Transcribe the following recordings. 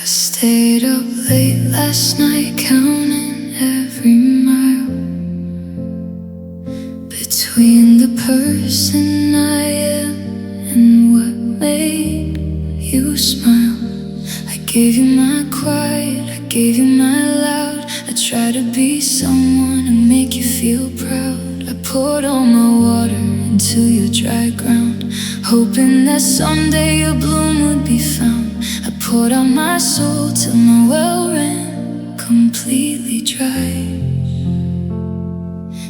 Stayed up late last night counting every mile between the person I am and what made you smile. I gave you my quiet, I gave you my loud. I tried to be someone and make you feel proud. I poured all my water into your dry ground, hoping that someday your bloom would be found. I poured out my soul till my well ran completely dry,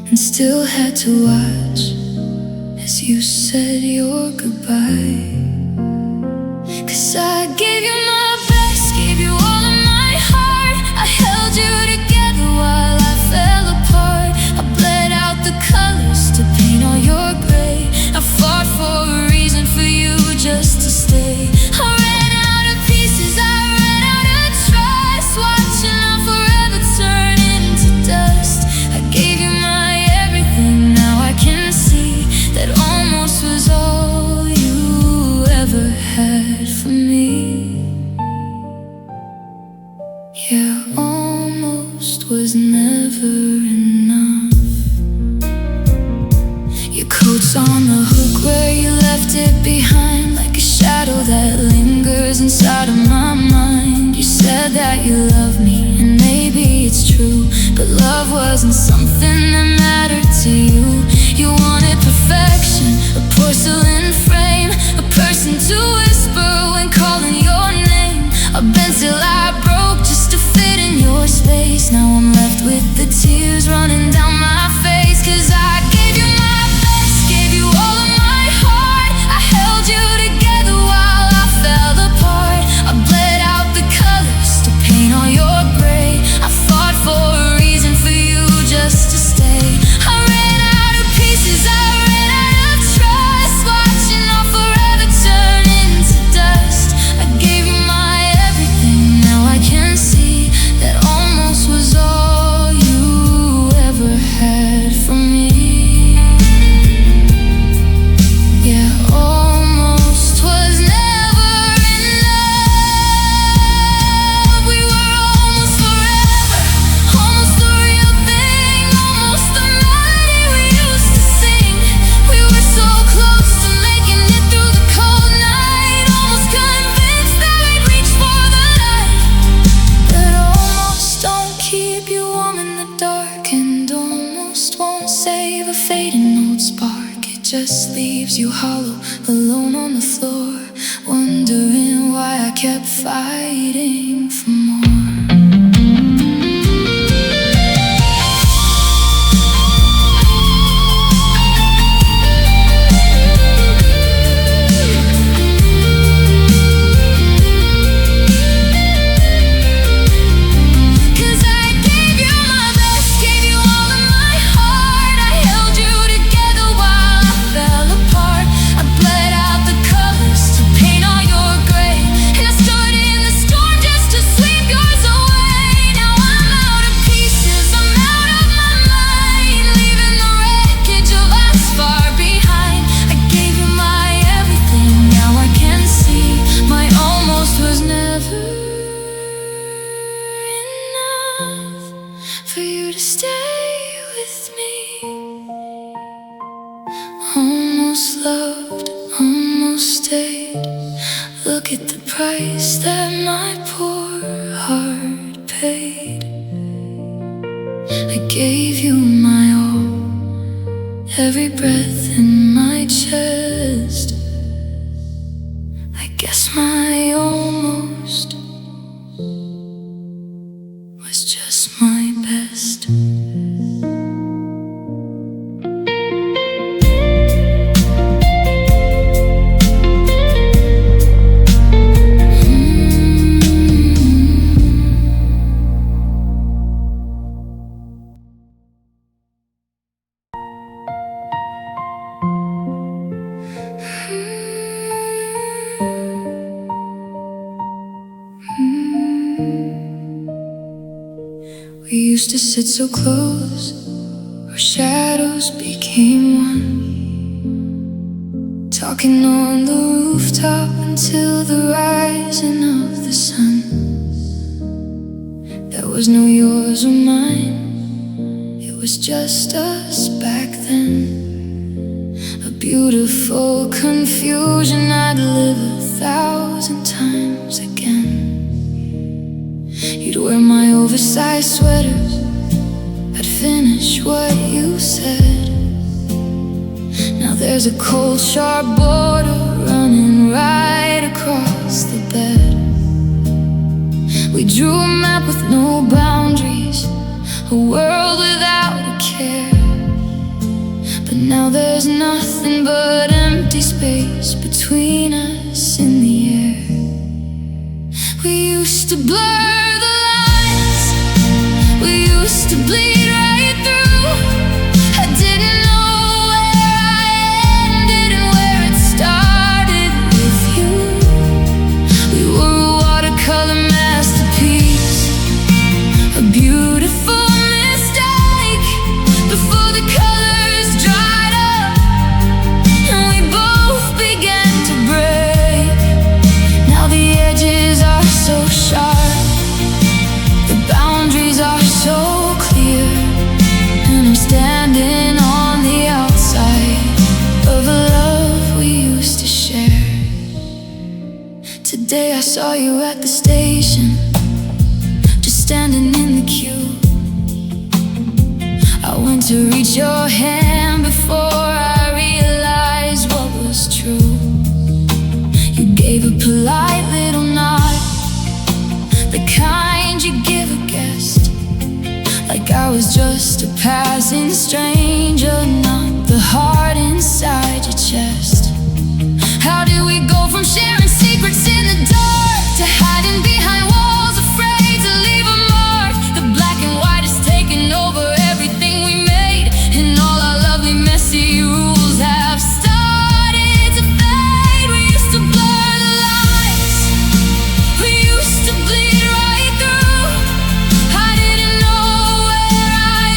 and still had to watch as you said your goodbye. 'Cause I gave you my best, gave you all of my heart. I held you together while I fell apart. I bled out the colors to paint all your gray. I fought for a reason for you just to stay. I ran out of pieces, I ran out of trust, watching out forever turn into dust. I gave you my everything, now I can see that almost was all you ever had for me. Yeah, almost was never enough. Your coat's on the hook where you left it behind, like a shadow that lingers inside of my mind. You said that you love me, and maybe it's true, but love wasn't something that mattered to you. You wanted perfection, a porcelain frame, a person to whisper when calling your name. I've been till I broke just to fit in your space. Now I'm left with the tears running down my face. 'Cause I gave you my best, gave you all of my heart. I held you together while I fell apart. I bled out the colors to paint all your gray. I fought for a reason for you just to stay. I ran out of pieces, I ran out of trust, watching all forever turn into dust. I gave you my everything, now I can see that almost was all you ever had for me. Yeah, almost was never enough. We were almost forever, almost the real thing, almost the melody we used to sing. We were so close to making it through the cold night, almost convinced that we'd reach for the light. But almost don't keep you warm in the dark, and almost won't save a fading old spark. It just leaves you hollow, alone on the floor, wondering why I kept fighting for more. Cause I gave you my best, gave you all of my heart. I held you together while I fell apart. I bled out the colors to paint all your gray, and I stood in the storm just to sweep yours away. Now I'm out of pieces, I'm out of my mind, leaving the wreckage of us far behind. I gave you my everything, now I can see my almost was never enough for you to stay with me. Almost loved, almost stayed. Look at the price that my poor heart paid. I gave you my all, every breath in my chest. I guess my almost was just my best. We used to sit so close, our shadows became one, talking on the rooftop until the rising of the sun. was no yours or mine. It was just us back then. A beautiful confusion I'd live 1,000 times again. You'd wear my oversized sweaters, I'd finish what you said. Now there's a cold, sharp border running right across the bed. We drew a map with no boundaries, a world without a care. But now there's nothing but empty space between us in the air. We used to blur the lines, we used to bleed right through. I didn't know where I ended and where it started with you. We were a watercolor masterpiece, a beautiful mistake before the colors dried up and we both began to break. Now the edges are so sharp, the boundaries are so clear, and I'm standing on the outside of a love we used to share. Today I saw you at the station, just standing in the queue. I went to reach your hand before I realized what was true. You gave a polite little nod, the kind you give a guest, like I was just a passing stranger, not the heart inside your chest. How did we go from sharing secrets in the dark to hiding behind walls, afraid to leave a mark? The black and white has taken over everything we made, and all our lovely messy rules have started to fade. We used to blur the lines, we used to bleed right through. I didn't know where I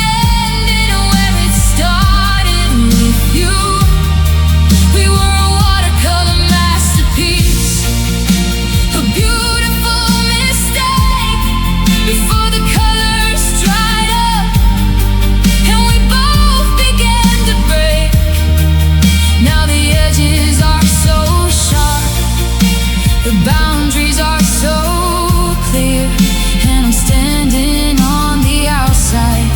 ended and where it started with you. We were a watercolor masterpiece, a beautiful mistake before the colors dried up and we both began to break. Now the edges are so sharp, the boundaries are so clear, and I'm standing on the outside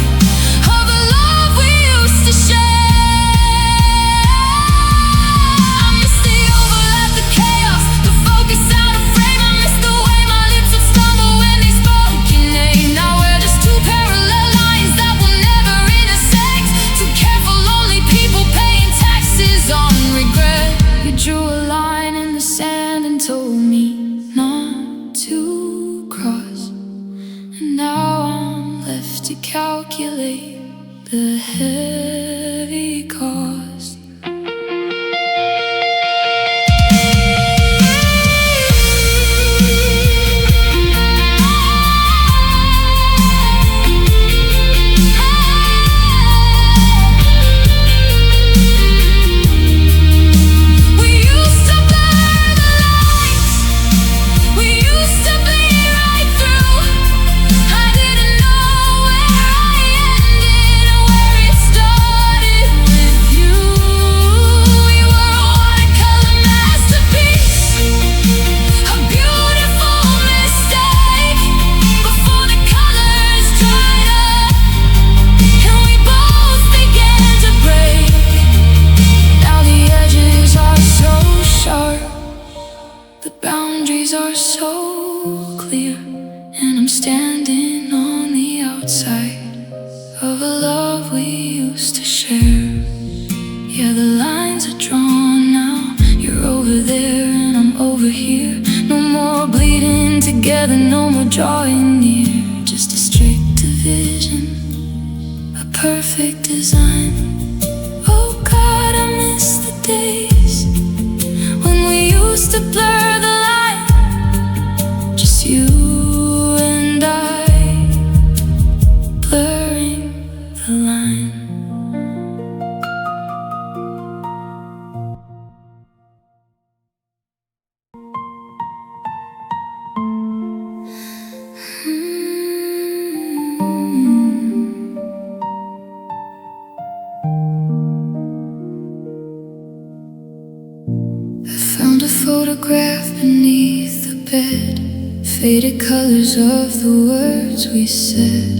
of a love we used to share. I miss the overlap, the chaos, the focus out of frame. I miss the way my lips would stumble when they spoke your name. Now we're just two parallel lines that will never intersect. Two careful, lonely people paying taxes on regret. You drew a line in the sand and told me not to cross, and now I'm left to calculate the heavy cost. We used to blur the lines, we used to bleed right through. I didn't know where I ended and where it started with you. We were a watercolor masterpiece, a beautiful mistake before the colors dried up and we both began to break. Now the edges are so sharp, the boundaries are so clear, and I'm standing on the outside of a love we used to share. Yeah, the lines are drawn now, you're over there and I'm over here. No more bleeding together, no more drawing near, just a strict division, a perfect design. Oh God, I miss the days when we used to blur the line, just you and I, blurring the line. photograph beneath the bed, faded colors of the words we said.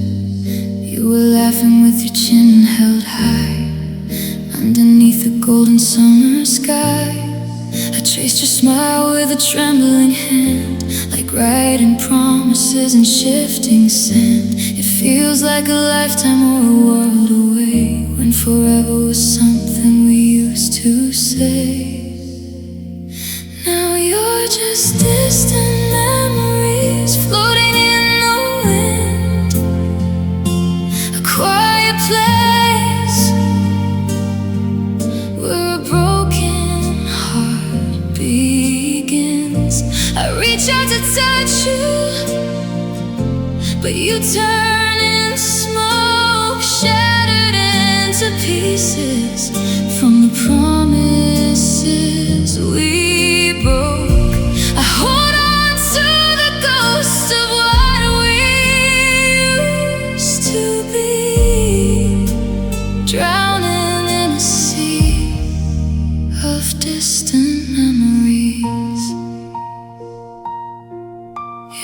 You were laughing with your chin held high underneath the golden summer sky. I traced your smile with a trembling hand, like writing promises in shifting sand. It feels like a lifetime or a world away, when forever was something we used to say. Now you're just distant memories floating in the wind, a quiet place where a broken heart begins. I reach out to touch you, but you turn into smoke, shattered into pieces from the promises we broke. I hold on to the ghost of what we used to be, drowning in a sea of distant memories.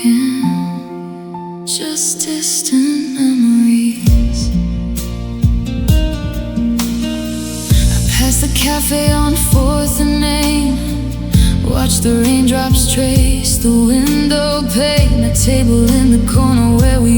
Yeah, just distant memories. I passed the cafe on 4th and Main, watch the raindrops trace the window pane. A table in the corner where we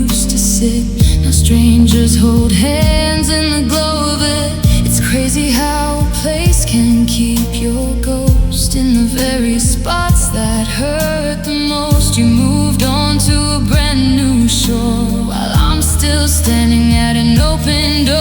used to sit. Now strangers hold hands in the glow of it. It's crazy how a place can keep your ghost in the very spots that hurt the most. You moved on to a brand new shore, while I'm still standing at an open door.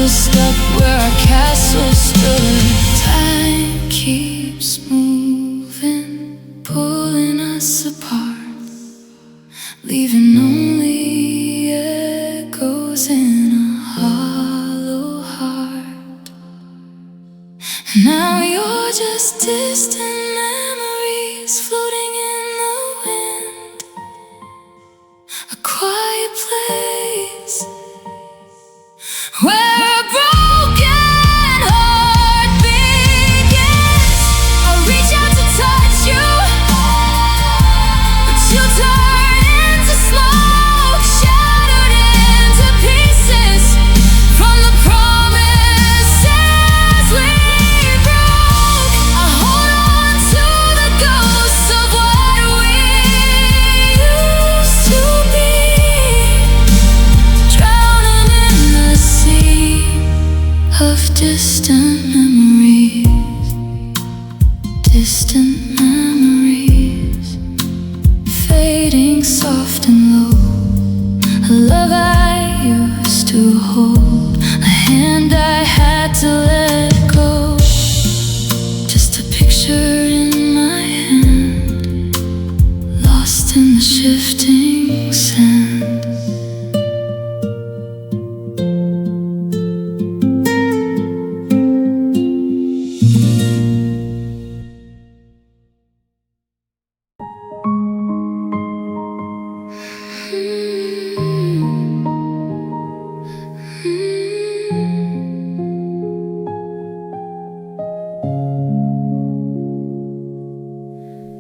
Stuck where our castle stood. Time keeps moving, pulling us apart, leaving only echoes in a hollow heart. Now you're just distant memories floating in the wind, a quiet place where distant memories, distant memories, fading soft and low. A love I used to hold, a hand I had to let go. Just a picture in my hand, lost in the shifting sand.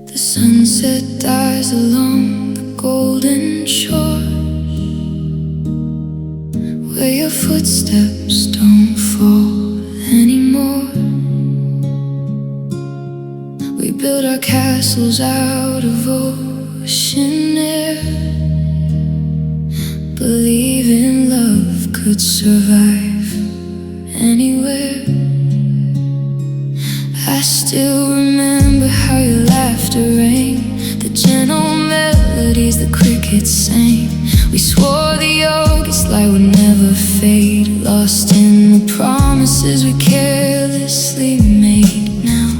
The sunset dies alone where your footsteps don't fall anymore. We built our castles out of ocean air, believing love could survive anywhere. I still remember how your laughter rang, the gentle melodies the crickets sang. We swore the August light would never fade, lost in the promises we carelessly made. Now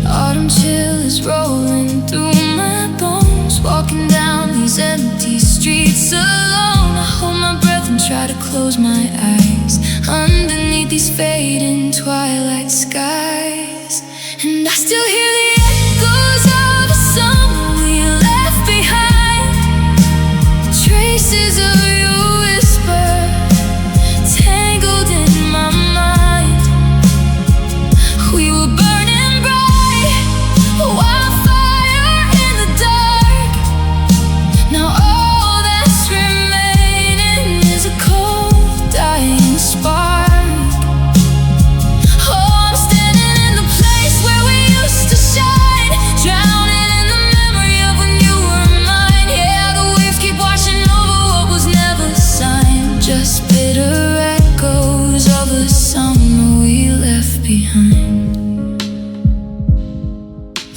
autumn chill is rolling through my bones, walking down these empty streets alone. I hold my breath and try to close my eyes underneath these fading twilight skies. And I still hear the echoes of the summer we left behind, traces of your whisper tangled in my mind. We were burning bright, a wildfire in the dark. Now all that's remaining is a cold, dying spark.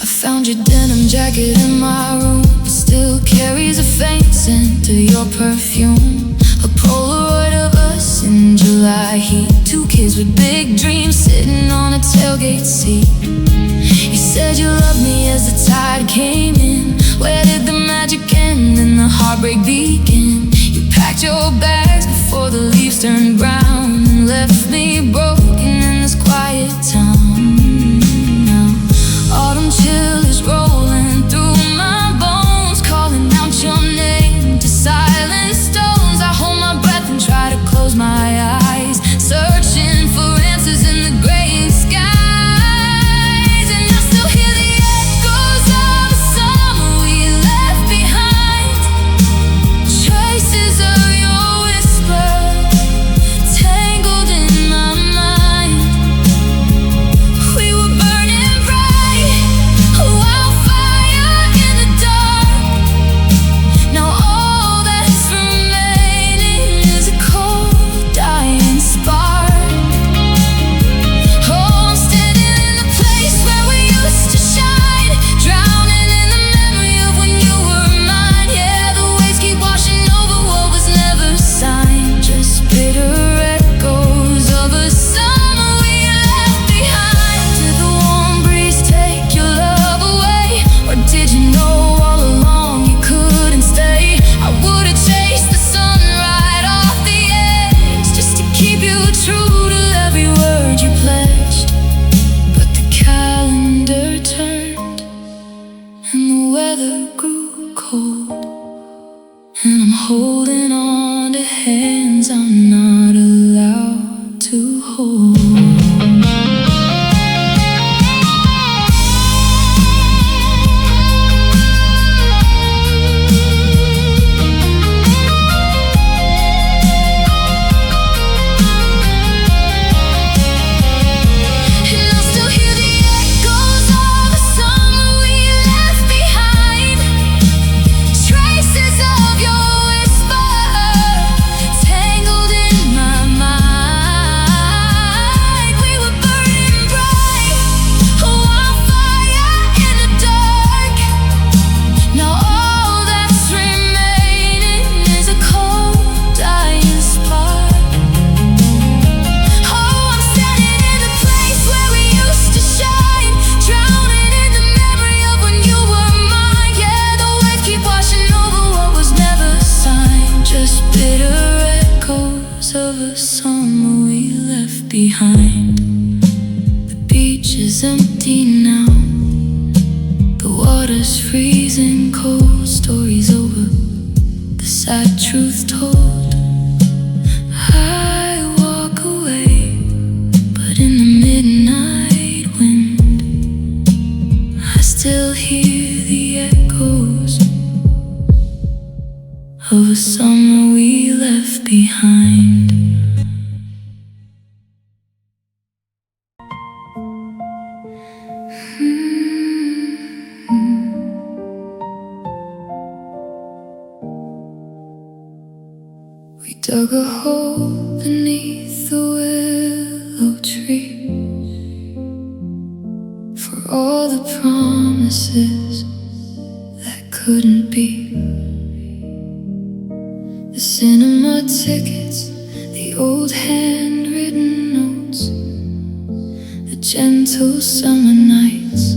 I found your denim jacket in my room, it still carries a faint scent of your perfume. A Polaroid of us in July heat, two kids with big dreams sitting on a tailgate seat. You said you loved me as the tide came in. Where did the magic end and the heartbreak begin? You packed your bags before the leaves turned brown and left me broken in this quiet town. Now autumn chill is rolling through my bones, calling out your name to silent stones. I hold my breath and try to close my eyes, searching for answers in the gray skies. And I still hear the echoes of the summer we left behind, traces of your whisper tangled in my mind. We were burning bright, a wildfire in the dark. Now all that's remaining is a cold, dying spark. Oh, I'm standing in the place where we used to shine, drowning in the memory of when you were mine. Yeah, the waves keep washing over what was never signed, just bitter echoes of a summer we left behind. Did the warm breeze take your love away, or did you know all along you couldn't stay? I would've chased the sun right off the edge, just to keep you true to every word you pledged. But the calendar turned and the weather grew cold, and I'm holding on to hands I'm not allowed to hold. And I still hear the echoes of the summer we left behind, traces of your whisper tangled in my mind. We were burning bright, a wildfire in the dark. Now all that's remaining is a cold, dying spark. Oh, I'm standing in the place where we used to shine, drowning in the memory of when you were mine. Yeah, the waves keep washing over what was never signed, just bitter echoes of a summer we left behind. The beach is empty now, the water's freezing cold, stories over, the sad truth told. I walk away, but in the midnight wind I still hear the echoes of a summer we left behind. cold beneath the willow tree, for all the promises that couldn't be. The cinema tickets, the old handwritten notes, the gentle summer nights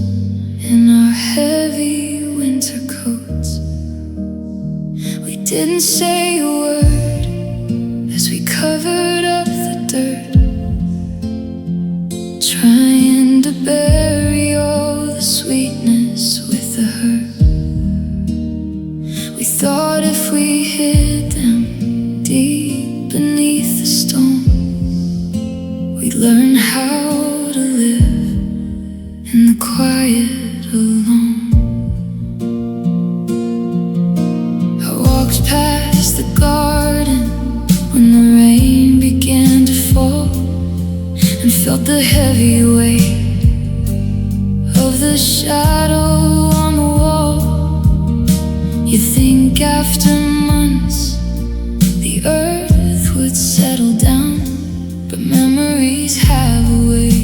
in our heavy winter coats. We didn't say a word as we covered up the dirt, trying to bury all the sweetness with the hurt. We thought if we hid them deep beneath the stone, we'd learn how to live in the quiet alone. I walked past the garden when the rain began to fall, and felt the heavy weight of the shadow on the wall. You think after months the earth would settle down, but memories have a way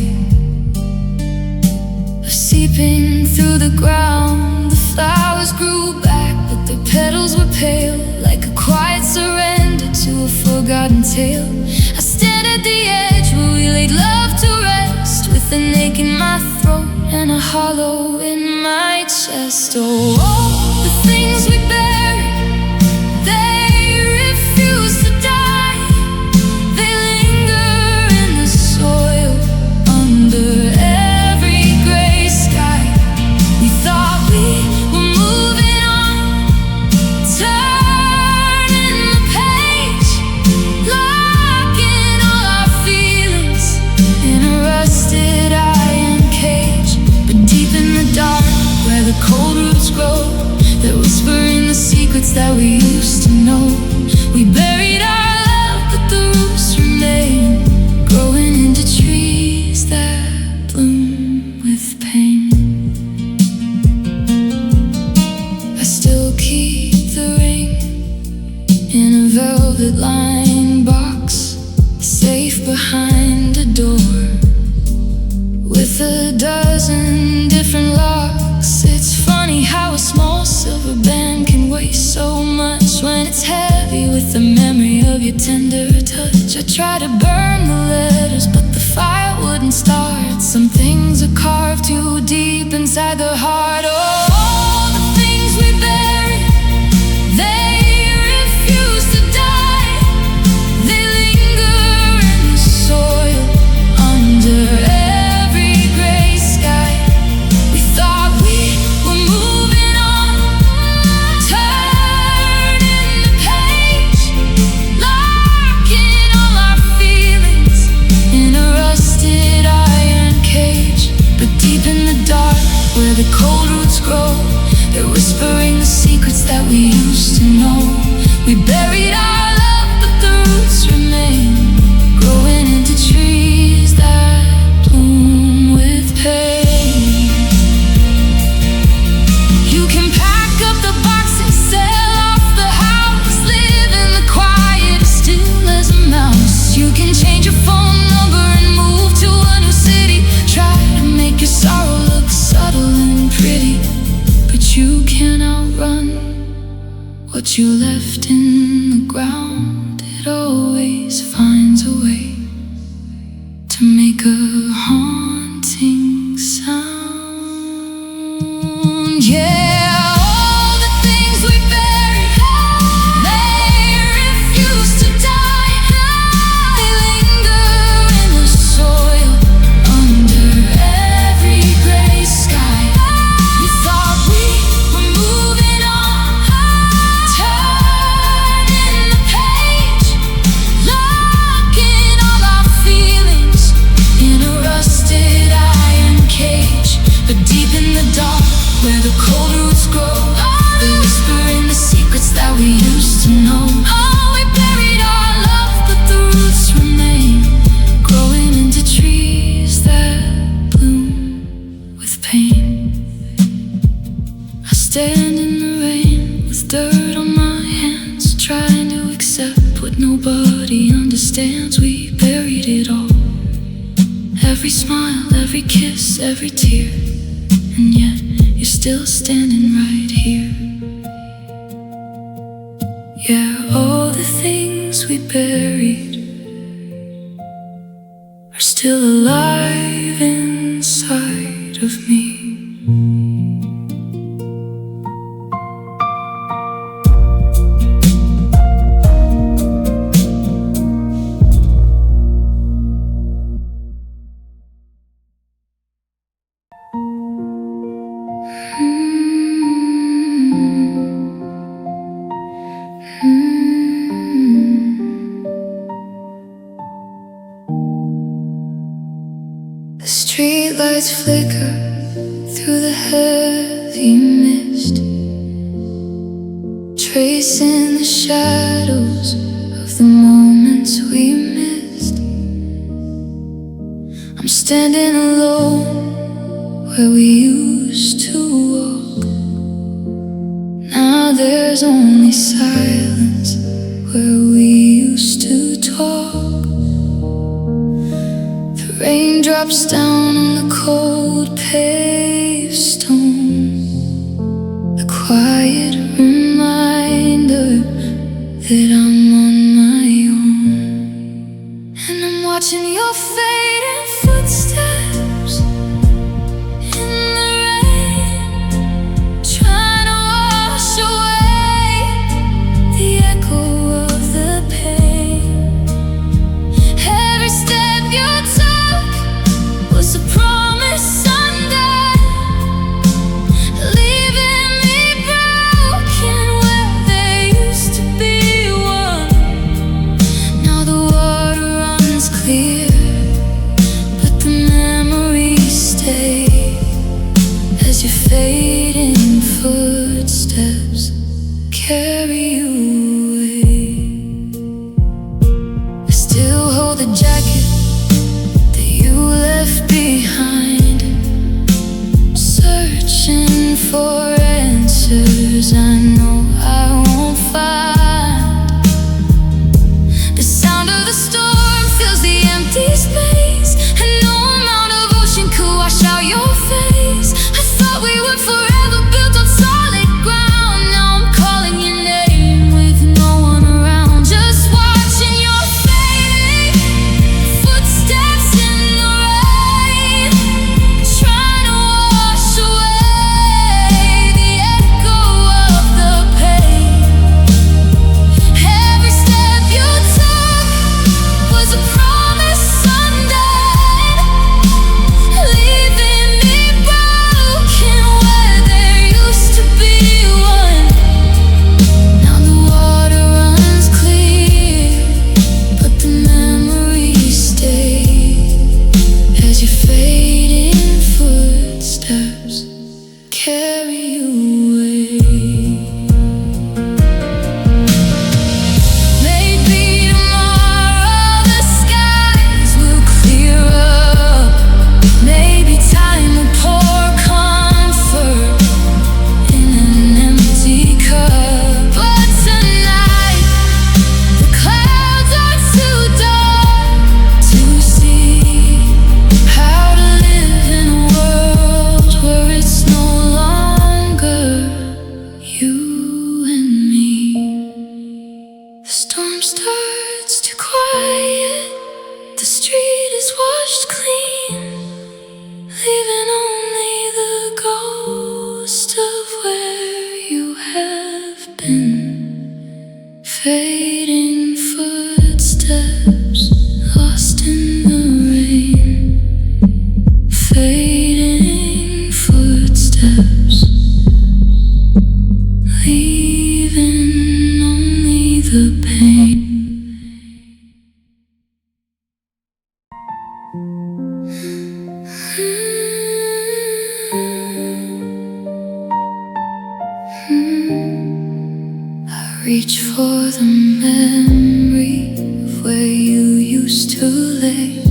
of seeping through the ground. The flowers grew back, but their petals were pale, like a quiet surrender to a forgotten tale. I stand at the edge where we laid love to rest, with an ache in my throat and a hollow in my chest. Oh, all the things we buried, they refuse to die. They linger in the soil under every gray sky. We thought we were moving on, turning the page, locking all our feelings in a rusted iron cage. But deep in the dark, where the cold roots grow, they're whispering the secrets that we used to know. We buried our love, but the roots remain, growing into trees that bloom with pain. I still keep the ring in a velvet-lined box, safe behind a door with a dozen different locks. It's funny how a small silver band can weigh so much when it's heavy with the memory of your tender touch. I tried to burn the letters, but the fire wouldn't start. Some things are carved too deep inside the heart. Oh, all the things we buried, they refuse to die. They linger in the soil under every gray sky. We thought we were moving on, turning the page, locking all our feelings in a rusted iron cage. But deep in the dark, where the cold roots grow, they're whispering the secrets that we used to know. We buried our love, but the roots remain, growing into trees that bloom with pain. You can pack up the box and sell off the house, live in the quiet as still as a mouse. You can change your phone number and move to a new city, try to make your sorrow look subtle and pretty, but you can't outrun what you left in the ground. It always finds a way to make a haunting sound. Yeah, all the things we buried, they refuse to die. They linger in the soil under every gray sky. We thought we were moving on, turning the page, locking all our feelings in a rusted iron cage. But deep in the dark, where the cold roots grow, they're whispering the secrets that we used to know. Oh, we buried our love, but the roots remain, growing into trees that bloom with pain. I stand in the rain with dirt on my hands, trying to accept what nobody understands. dance, we buried it all. Every smile, every kiss, every tear. And yet, you're still standing right here. Yeah, all the things we buried are still alive inside of me. The streetlights flicker through the heavy mist, tracing the shadows of the moments we missed. I'm standing alone where we used to walk. Now there's only silence where we used to talk. Rain drops down on the cold paved stone, a quiet reminder that I'm on my own. And I'm watching your fading footsteps in the rain, trying to wash away the echo of the pain. Every step you took was a promise undone, leaving me broken where there used to be one. Now the water runs clear, but the memories stay as your fading footsteps carry you away. I still hold the jacket you left behind, searching for answers I know I won't find. The sound of the storm fills the empty space, and no amount of ocean could wash out your face. I thought we were forever built on solid ground. Now I'm calling your name with no one around, just watching your fading footsteps in the rain, trying to wash away the echo of the pain. Every step you took was a promise undone, leaving me broken where there used to be one. Now the water runs clear, but the memories stay as your fading footsteps carry you away. Maybe tomorrow the skies will clear up. Maybe time will pour comfort in an empty cup. But tonight the clouds are too dark to see how to live in a world where it's no longer you and me. The storm starts to quiet, the street is washed clean, leaving only the ghost of where you have been. Fading footsteps lost in the rain, fading footsteps, leaving only the pain. I reach for the memory of where you used to lay,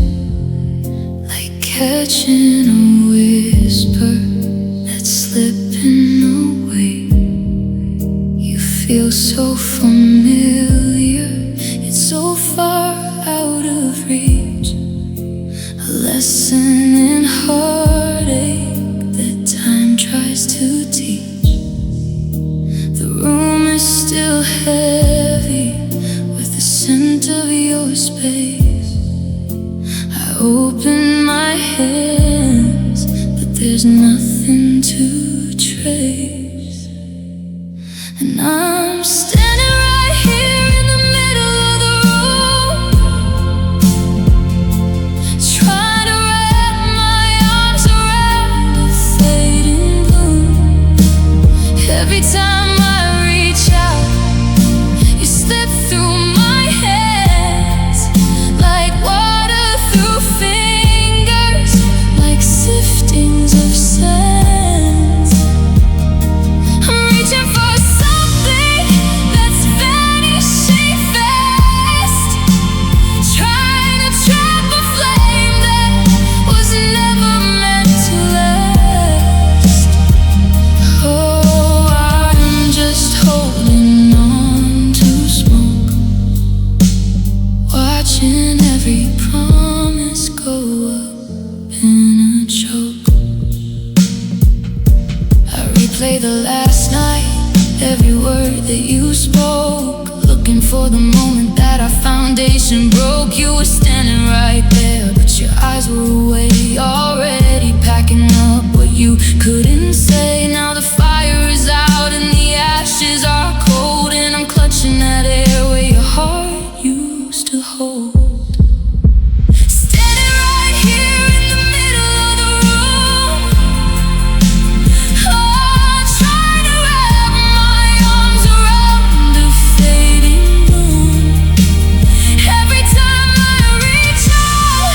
like catching a whisper that's slipping away. You feel so familiar, it's so far out there's nothing to trace. And I'm standing right here in the middle of the room, trying to wrap my arms around a fading bloom. Every time I reach out, you slip through my hands like water through fingers, like siftings of sands. I'm reaching for something that's vanishing fast, trying to trap a flame that was never meant to last. Oh, I'm just holding on to smoke, watching every promise go up in a choke. I replay the last night, every word that you spoke, looking for the moment that our foundation broke. You were standing right there, but your eyes were away, already packing up what you couldn't say. Now the fire is out and the ashes are cold, and I'm clutching at air where your heart used to hold. Standing right here in the middle of the room, oh, trying to wrap my arms around a fading moon. Every time I reach out,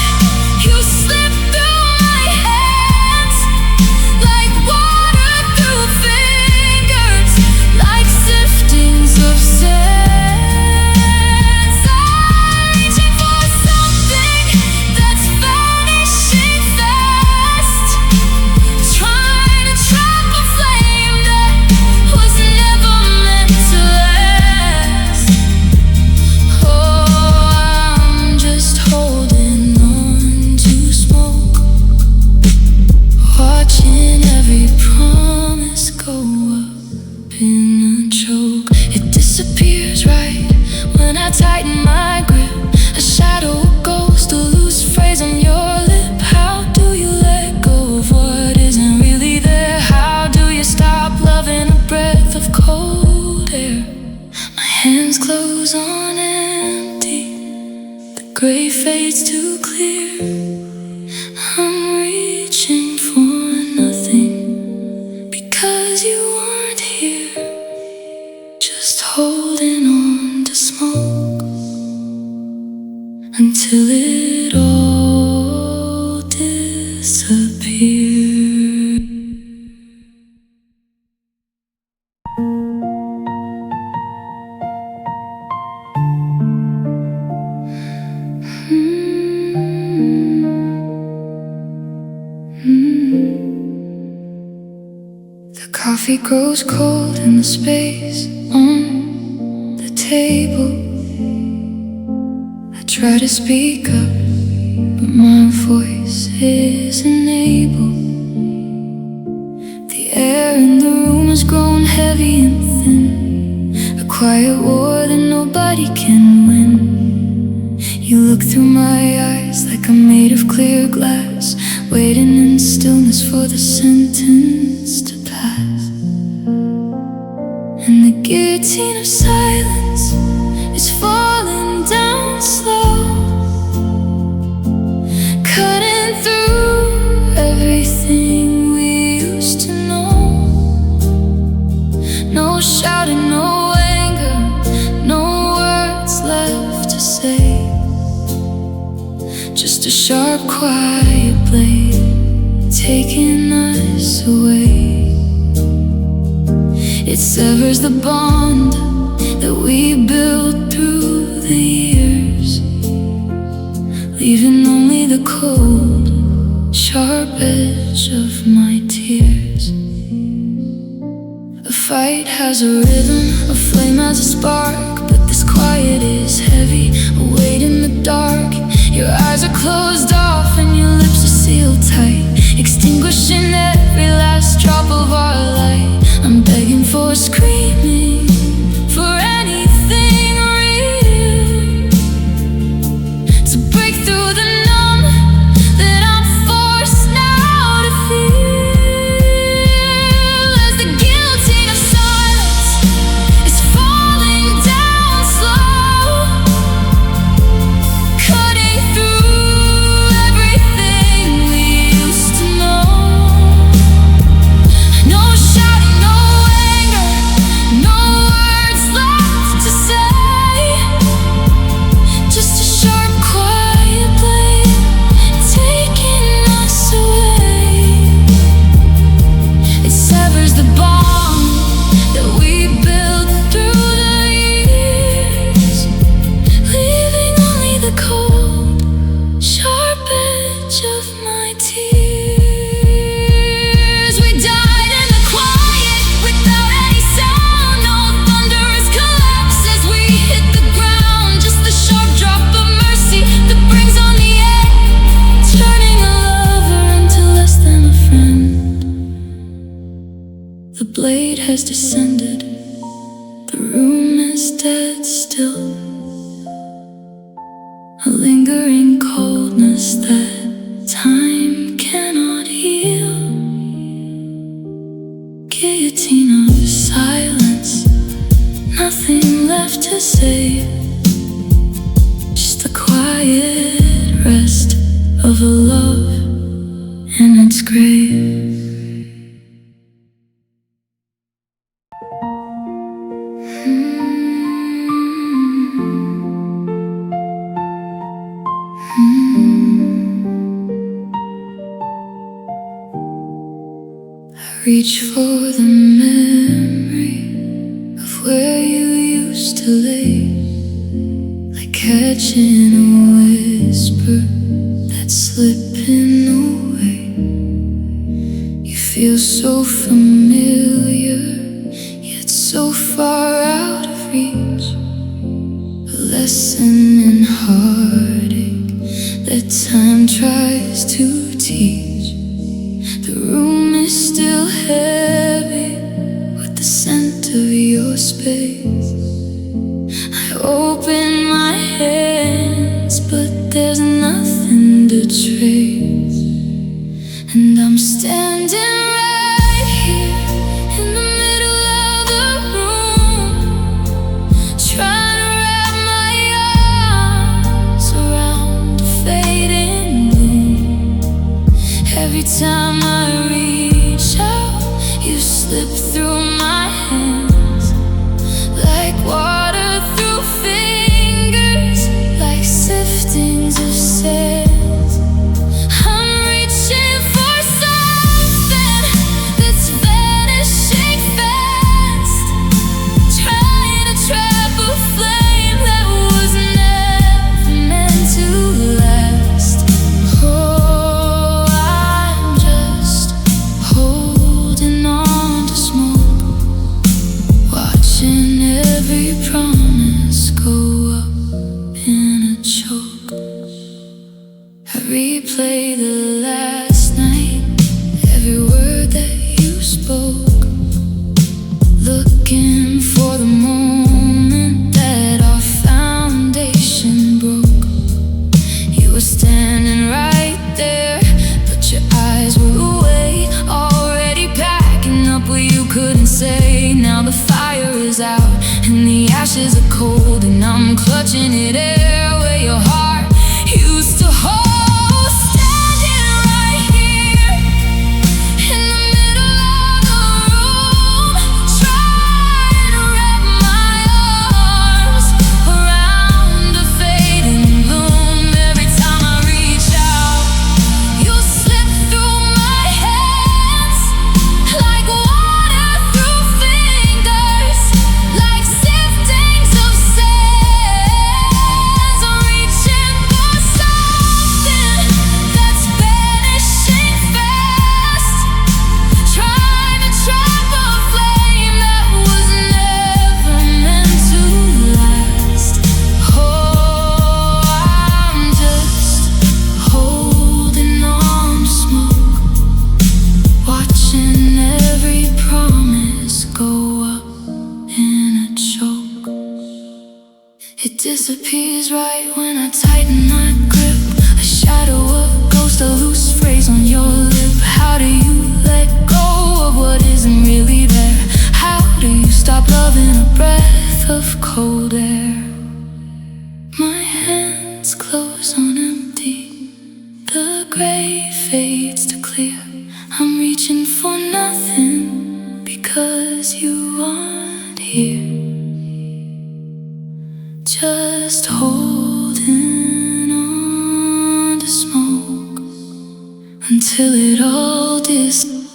you slip through my hands like water through fingers, like siftings of sands. I'm reaching for something that's vanishing fast, trying to trap a flame that was never meant to last. Oh, I'm just holding on to smoke, watching every promise go up in a choke. It disappears right when I tighten my grip, a shadow, a ghost, a loose phrase on your lip. How do you let go of what isn't really there? How do you stop loving a breath of cold air? My hands close on empty, the gray fades to clear. I'm reaching for nothing because you weren't here, just holding on to smoke until it all disappears. The coffee grows cold in the space on the table. I try to speak up, but my voice isn't able. The air in the room has grown heavy and thin, a quiet war that nobody can win. You look through my eyes like I'm made of clear glass, waiting in stillness for the sentence to pass. And the guillotine of silence is falling down slow, cutting through everything we used to know. No shouting, no anger, no words left to say, just a sharp, quiet blade taking us away. It severs the bond that we built through the years, leaving only the cold, sharp edge of my tears. A fight has a rhythm, a flame has a spark, but this quiet is heavy, a weight in the dark. Your eyes are closed off and your lips are sealed tight, extinguishing every last drop of our light. I'm begging for screaming, for anything real, to break through the numb that I'm forced now to feel. a lingering coldness that time cannot heal. Guillotine of silence, nothing left to say, just the quiet rest of a love in its grave. I reach for the memory of where you used to lay, like catching a whisper that's slipping away. You feel so familiar, yet so far out of reach. A lesson in heartache that time tries to teach. The room is still heavy with the scent of your space. I open my hands, but there's nothing to trace. And I'm standing right here in the middle of the room, trying to wrap my arms around the fading gloom. Every time I reach out, you slip through my hands, like water through fingers, like siftings of sand. I'm reaching for something that's vanishing fast, trying to trap a flame that was never meant to last. Oh, I'm just holding on to smoke, watching every promise go up in a choke. I replay the last night, every word that you spoke, looking for the moment that our foundation broke. You were standing right there, but your eyes were away, already packing up what you couldn't say. Now the fire is out and the ashes are cold, and I'm clutching at air where your heart used to hold. Standing right here in the middle of the room, trying to wrap my arms around the fading bloom. Every time I reach out, you slip through my hands, like water through fingers, like siftings of sands. I'm reaching for something that's vanishing fast, trying to trap a flame that was never meant to last. Oh, I'm just holding on to smoke, watching every promise go up in a choke. It disappears right when I tighten my grip, a shadow, a ghost, a loose phrase on your lip. How do you let go of what isn't really there? How do you stop loving a breath of cold air? My hands close on empty, the gray fades to clear. I'm reaching for nothing because you aren't here. Just holding on to smoke until it all disappears.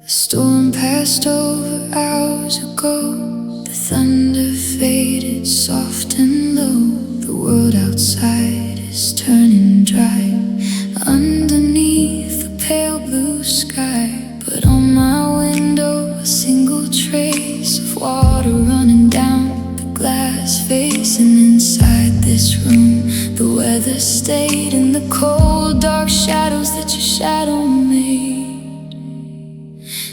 The storm passed over hours ago. The thunder faded soft and low. The world outside is turning dry underneath the pale blue sky. But on my window, a single trace of water running down the glass face. And inside this this room. The weather stayed in the cold, dark shadows that your shadow made.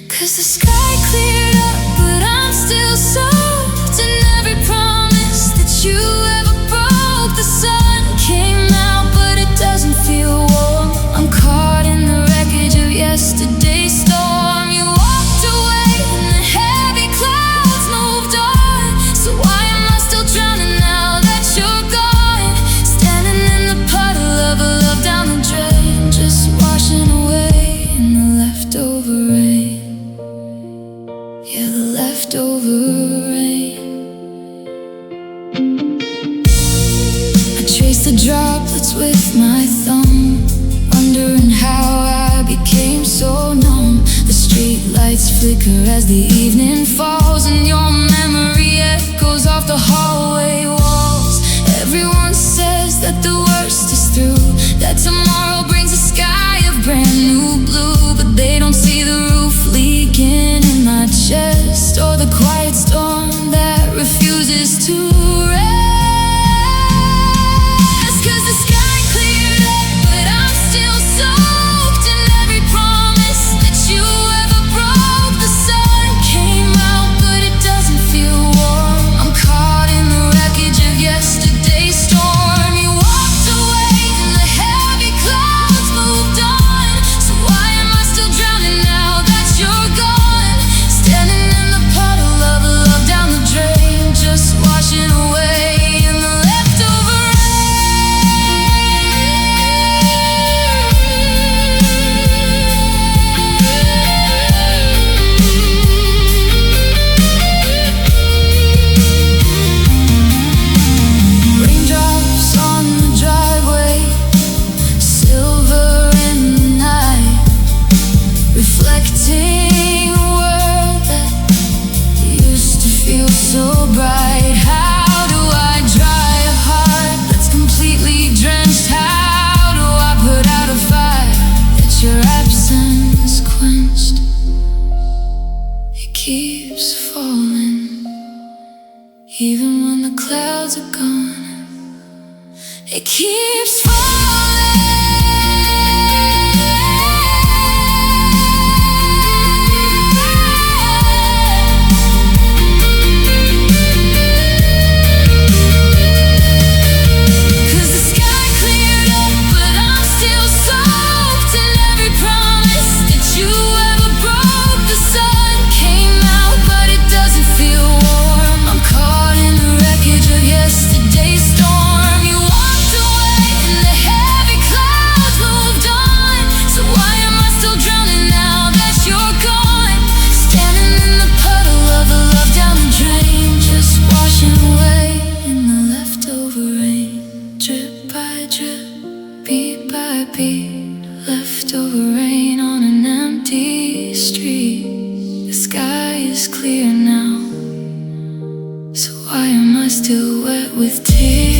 'Cause the sky cleared up, but I'm still soaked in every promise that you ever broke. The sun came out, but it doesn't feel warm. I'm caught in the wreckage of yesterday's storm. You walked away and the heavy clouds moved on. So why am I still drowning now that you're gone? Standing in the puddle of a love down the drain, just washing away in the leftover rain. Yeah, the leftover rain. I trace the droplets with my thumb, wondering how I became so numb. The street lights flicker as the evening falls, and your memory echoes off the hallway walls. Everyone says that the worst is through, that tomorrow brings a sky of brand new blue. But they don't see the roof leaking in my chest, or the quiet storm that refuses to rest. 'Cause the sky cleared up, but I'm still soaked in every promise that you ever broke. The sun came out, but it doesn't feel warm. I'm caught in the wreckage of yesterday's storm. You walked away and the heavy clouds moved on. So why am I still drowning now that you're gone? Standing in the puddle of love down the drain, just washing away in the leftover raindrops on the driveway, silver in the night, reflecting a world that used to feel so bright. How do I dry a heart that's completely drenched? How do I put out a fire that your absence quenched? It keeps falling, even when the clouds are gone. It keeps falling.'Cause the sky cleared up, but I'm still soaked in every promise that you ever broke. The sun came out, but it doesn't feel warm. I'm caught in the wreckage of yesterday's storm. You walked away and the heavy clouds moved on. So why am I still drowning now that you're gone? Standing in the puddle of a love down the drain, just washing away in the leftover rain. Drip by drip, beat by beat, leftover rain on an empty street. The sky is clear now, so why am I still wet with tears?